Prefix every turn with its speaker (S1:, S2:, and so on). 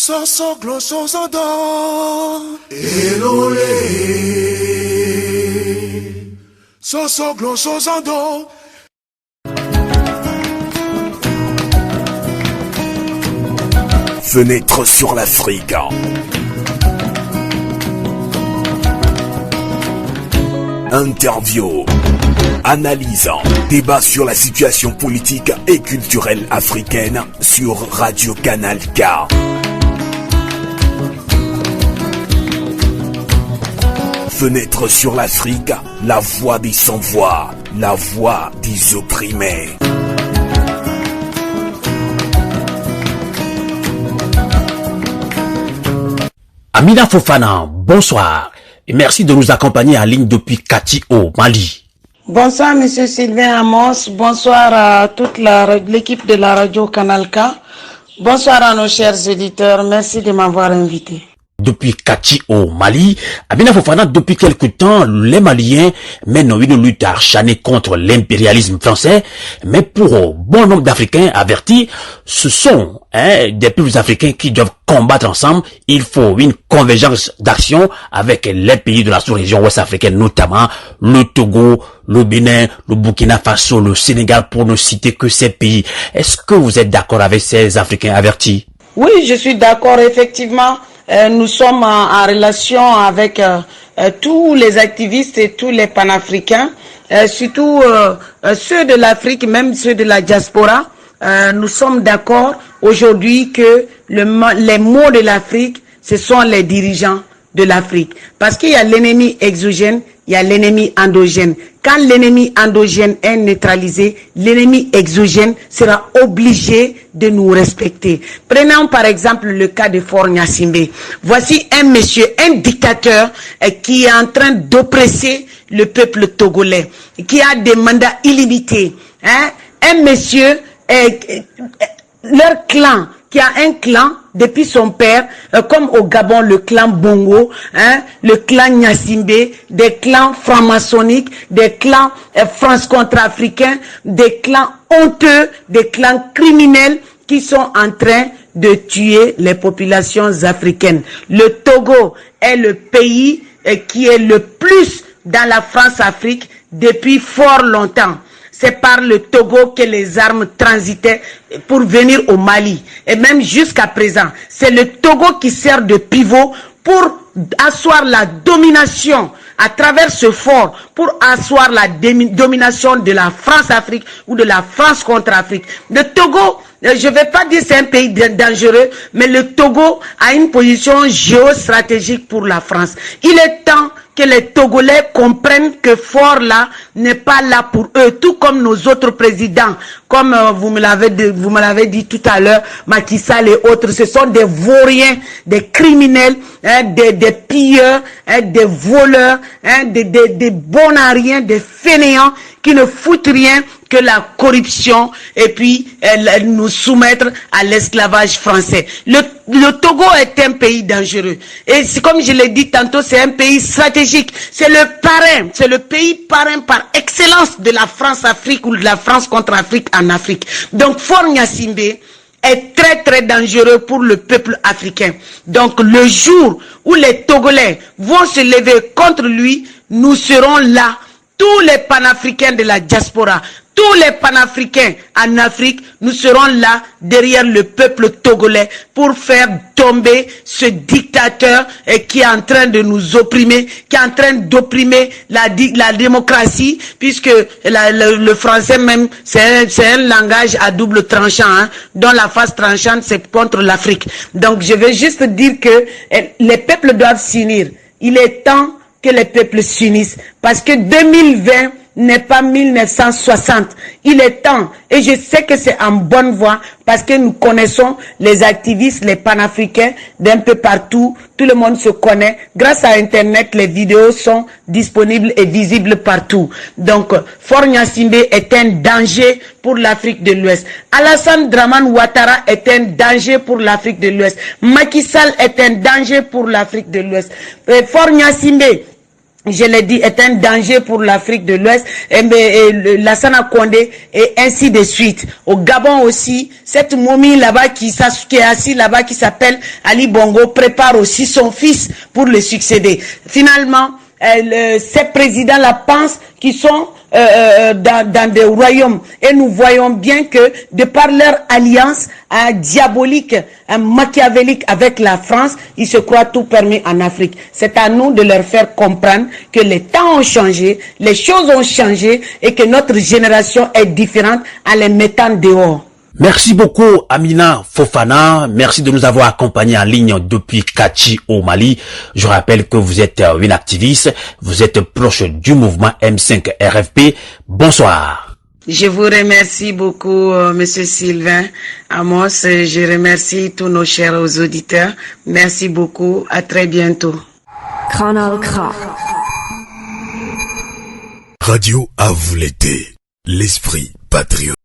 S1: Soso gloso zodo Elole Soso gloso zodo.
S2: Fenêtre sur l'Afrique. Interview, analyse, débat sur la situation politique et culturelle africaine sur Radio Canal K. Fenêtre sur l'Afrique, la voix des sans-voix, la voix des opprimés.
S3: Amina Fofana, bonsoir et merci de nous accompagner en ligne depuis Kati au Mali.
S4: Bonsoir Monsieur Sylvain Amos, bonsoir à toute l'équipe de la radio Canal K, bonsoir à nos chers éditeurs, merci de m'avoir invité.
S3: Depuis Kati au Mali, Amina Fofana, depuis quelque temps, les Maliens mènent une lutte acharnée contre l'impérialisme français, mais pour bon nombre d'Africains avertis, ce sont des peuples africains qui doivent combattre ensemble. Il faut une convergence d'action avec les pays de la sous-région ouest-africaine, notamment le Togo, le Bénin, le Burkina Faso, le Sénégal, pour ne citer que ces pays. Est-ce que vous êtes d'accord avec ces Africains avertis?
S4: Oui, je suis d'accord, effectivement. Nous sommes en relation avec tous les activistes et tous les panafricains, surtout ceux de l'Afrique, même ceux de la diaspora. Nous sommes d'accord aujourd'hui que les maux de l'Afrique, ce sont les dirigeants de l'Afrique. Parce qu'il y a l'ennemi exogène, il y a l'ennemi endogène. Quand l'ennemi endogène est neutralisé, l'ennemi exogène sera obligé de nous respecter. Prenons par exemple le cas de Faure Gnassingbé. Voici un monsieur, un dictateur qui est en train d'oppresser le peuple togolais, qui a des mandats illimités. Un monsieur, leur clan, qui a un clan depuis son père, comme au Gabon, le clan Bongo, le clan Gnassingbé, des clans franc-maçonniques, des clans France-contre-africains, des clans honteux, des clans criminels qui sont en train de tuer les populations africaines. Le Togo est le pays qui est le plus dans la France-Afrique depuis fort longtemps. C'est par le Togo que les armes transitaient pour venir au Mali. Et même jusqu'à présent, c'est le Togo qui sert de pivot pour asseoir la domination à travers ce fort, pour asseoir la domination de la France-Afrique ou de la France contre Afrique. Le Togo, je ne vais pas dire c'est un pays dangereux, mais le Togo a une position géostratégique pour la France. Il est temps que les Togolais comprennent que fort là n'est pas là pour eux, tout comme nos autres présidents, comme vous me l'avez dit tout à l'heure, Macky Sall et autres, ce sont des vauriens, des criminels, des pilleurs, des voleurs, des bonariens, des fainéants qui ne foutent rien que la corruption et puis nous soumettre à l'esclavage français. Le Togo est un pays dangereux. Et comme je l'ai dit tantôt, c'est un pays stratégique. C'est le parrain, c'est le pays parrain par excellence de la France-Afrique ou de la France contre Afrique en Afrique. Donc Faure Gnassingbé est très très dangereux pour le peuple africain. Donc le jour où les Togolais vont se lever contre lui, nous serons là. Tous les panafricains de la diaspora, tous les panafricains en Afrique, nous serons là derrière le peuple togolais pour faire tomber ce dictateur qui est en train de nous opprimer, qui est en train d'opprimer la démocratie, puisque le français même, c'est un langage à double tranchant, dont la face tranchante c'est contre l'Afrique. Donc je veux juste dire que les peuples doivent s'unir. Il est temps que les peuples s'unissent, parce que 2020 n'est pas 1960. Il est temps, et je sais que c'est en bonne voie, parce que nous connaissons les activistes, les panafricains d'un peu partout. Tout le monde se connaît. Grâce à Internet, les vidéos sont disponibles et visibles partout. Donc, Faure Gnassingbé est un danger pour l'Afrique de l'Ouest. Alassane Dramane Ouattara est un danger pour l'Afrique de l'Ouest. Macky Sall est un danger pour l'Afrique de l'Ouest. Faure Gnassingbé je l'ai dit, est un danger pour l'Afrique de l'Ouest, Lassana Condé, et ainsi de suite. Au Gabon aussi, cette momie là-bas qui est assise là-bas, qui s'appelle Ali Bongo, prépare aussi son fils pour le succéder. Finalement, ces présidents-là pensent qu'ils sont dans des royaumes, et nous voyons bien que de par leur alliance diabolique, machiavélique avec la France, ils se croient tout permis en Afrique. C'est à nous de leur faire comprendre que les temps ont changé, les choses ont changé, et que notre génération est différente en les mettant dehors.
S3: Merci beaucoup Amina Fofana, merci de nous avoir accompagnés en ligne depuis Kachi au Mali. Je rappelle que vous êtes une activiste, vous êtes proche du mouvement M5 RFP. Bonsoir.
S4: Je vous remercie beaucoup, Monsieur Sylvain Amos. Je remercie tous nos chers auditeurs. Merci beaucoup. À très bientôt.
S5: Kanal K.
S2: Radio à vous l'été, l'esprit patriote.